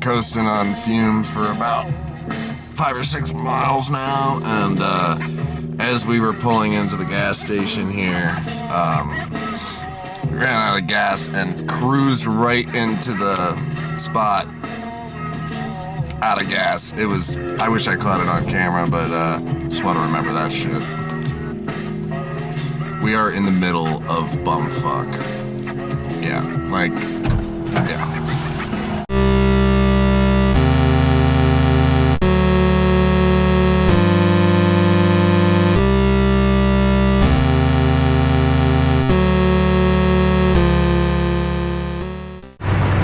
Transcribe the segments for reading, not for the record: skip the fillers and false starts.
coasting on fumes for about 5 or 6 miles now, and as we were pulling into the gas station here, we ran out of gas and cruised right into the spot out of gas. It was, I wish I caught it on camera, but just want to remember that shit. We are in the middle of bumfuck. Yeah, like, yeah.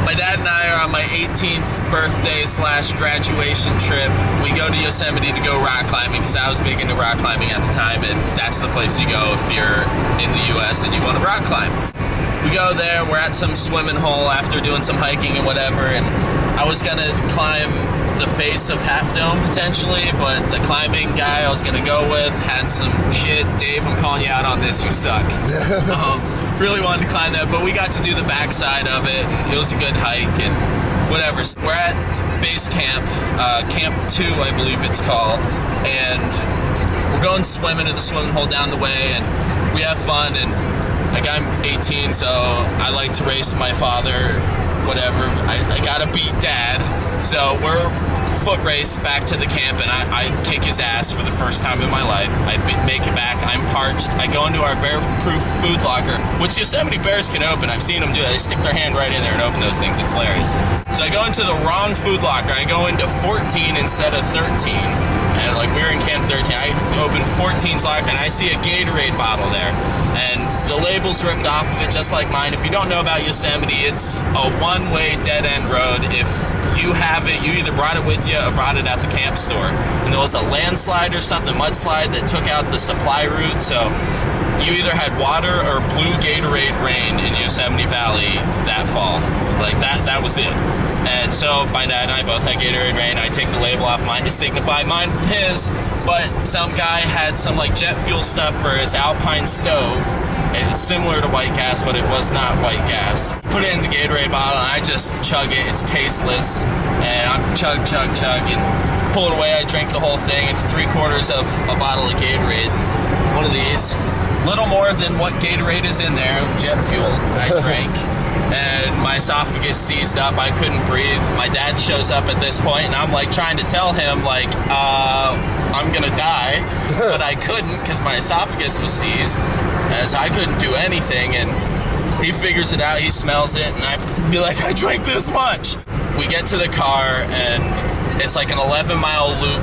My dad and I are on my 18th birthday / graduation trip. We go to Yosemite to go rock climbing because I was big into rock climbing at the time, and that's the place you go if you're in the US and you want to rock climb. We go there, we're at some swimming hole after doing some hiking and whatever, and I was gonna climb the face of Half Dome potentially, but the climbing guy I was gonna go with had some shit. Dave, I'm calling you out on this, you suck. Really wanted to climb that, but we got to do the backside of it, and it was a good hike and whatever. So we're at base camp, Camp 2 I believe it's called, and we're going swimming in the swimming hole down the way, and we have fun, and like I'm 18, so I like to race my father, whatever. I gotta beat dad, so we're foot race back to the camp, and I kick his ass for the first time in my life. I make it back. I'm parched. I go into our bear-proof food locker, which Yosemite bears can open. I've seen them do that. They stick their hand right in there and open those things. It's hilarious. So I go into the wrong food locker. I go into 14 instead of 13. And like we were in Camp 13, I open 14's locker, and I see a Gatorade bottle there. And the label's ripped off of it just like mine. If you don't know about Yosemite, it's a one-way dead-end road. If you have it, you either brought it with you or brought it at the camp store. And there was a landslide or something, mudslide, that took out the supply route, so you either had water or blue Gatorade rain in Yosemite Valley that fall. Like that was it. And so my dad and I both had Gatorade rain. I take the label off mine to signify mine from his, but some guy had some like jet fuel stuff for his Alpine stove. It's similar to white gas, but it was not white gas. Put it in the Gatorade bottle, and I just chug it. It's tasteless, and I'm chug, and pull it away. I drink the whole thing. It's 3/4 of a bottle of Gatorade. One of these, little more than what Gatorade is in there of jet fuel. I drank, and my esophagus seized up. I couldn't breathe. My dad shows up at this point, and I'm like trying to tell him like, I'm gonna die, but I couldn't because my esophagus was seized, as I couldn't do anything. And he figures it out, he smells it, and I be like, I drank this much. We get to the car, and it's like an 11-mile loop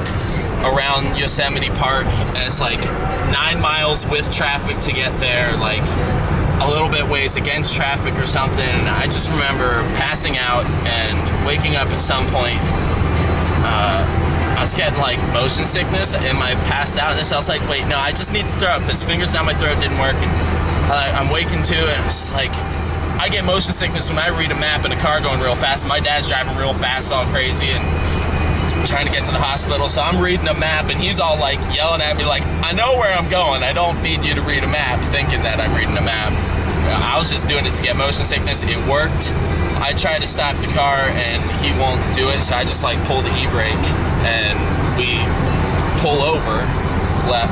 around Yosemite Park, and it's like 9 miles with traffic to get there, like a little bit ways against traffic or something. And I just remember passing out and waking up at some point. I was getting like motion sickness, and I passed out, and I was like, wait, no, I just need to throw up, because fingers down my throat didn't work, and I'm waking to it, and it's like, I get motion sickness when I read a map in a car going real fast, and my dad's driving real fast, all crazy, and trying to get to the hospital, so I'm reading a map, and he's all like yelling at me like, I know where I'm going, I don't need you to read a map, thinking that I'm reading a map. I was just doing it to get motion sickness. It worked. I tried to stop the car, and he won't do it, so I just like pull the e-brake, and we pull over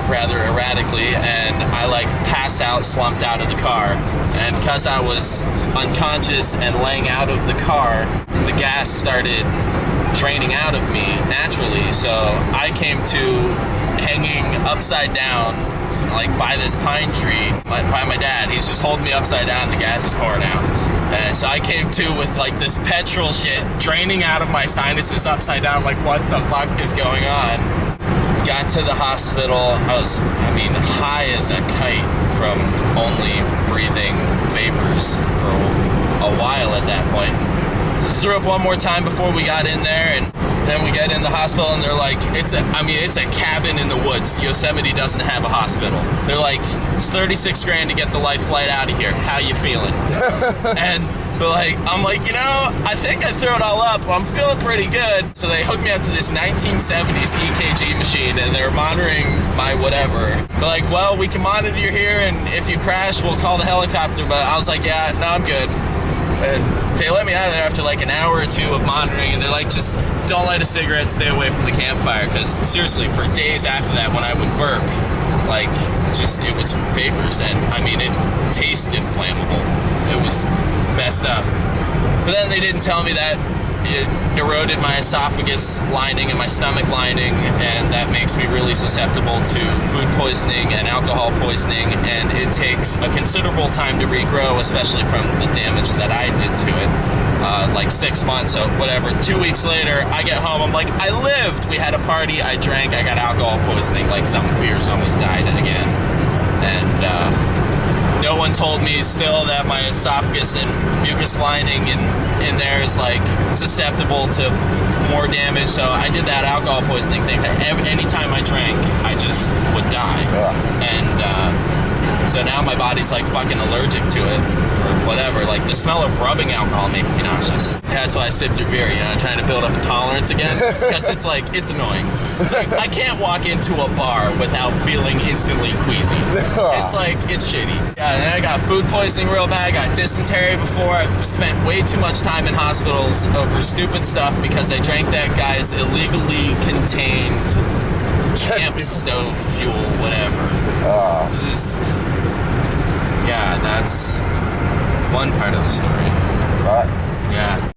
rather erratically, and I like pass out, slumped out of the car. And because I was unconscious and laying out of the car, the gas started draining out of me naturally, so I came to hanging upside down like by this pine tree by my dad. He's just holding me upside down, the gas is pouring out. And so I came to with like this petrol shit draining out of my sinuses upside down, like what the fuck is going on? Got to the hospital, I was high as a kite from only breathing vapors for a while at that point. Threw up one more time before we got in there, and then we get in the hospital, and they're like, it's a cabin in the woods. Yosemite doesn't have a hospital. They're like, it's 36 grand to get the life flight out of here. How you feeling? And they're like, I'm like, I think I threw it all up. I'm feeling pretty good. So they hooked me up to this 1970s EKG machine, and they're monitoring my whatever. They're like, well, we can monitor you here, and if you crash, we'll call the helicopter. But I was like, yeah, no, I'm good. And They let me out of there after like an hour or two of monitoring, and they're like, just don't light a cigarette, stay away from the campfire. Because seriously, for days after that, when I would burp, like, just, it was vapors, and I mean, it tasted flammable. It was messed up. But then they didn't tell me that it eroded my esophagus lining and my stomach lining, and that makes me really susceptible to food poisoning and alcohol poisoning, and it takes a considerable time to regrow, especially from the damage that I did to it. Like 6 months, so whatever. 2 weeks later, I get home, I'm like, I lived! We had a party, I drank, I got alcohol poisoning, like some fears almost died again. And no one told me still that my esophagus and mucus lining in there is like susceptible to more damage. So I did that alcohol poisoning thing. Anytime I drank, I just would die. And so now my body's like fucking allergic to it or whatever. Like the smell of rubbing alcohol makes me nauseous. That's why I sip through beer, you know, trying to build up a tolerance again. Because it's like, it's annoying. It's like, I can't walk into a bar without feeling instantly queasy. It's like, it's shitty. Yeah, and I got food poisoning real bad. I got dysentery before. I've spent way too much time in hospitals over stupid stuff because I drank that guy's illegally contained camp stove fuel, whatever. Just, yeah, that's one part of the story. Right. Yeah.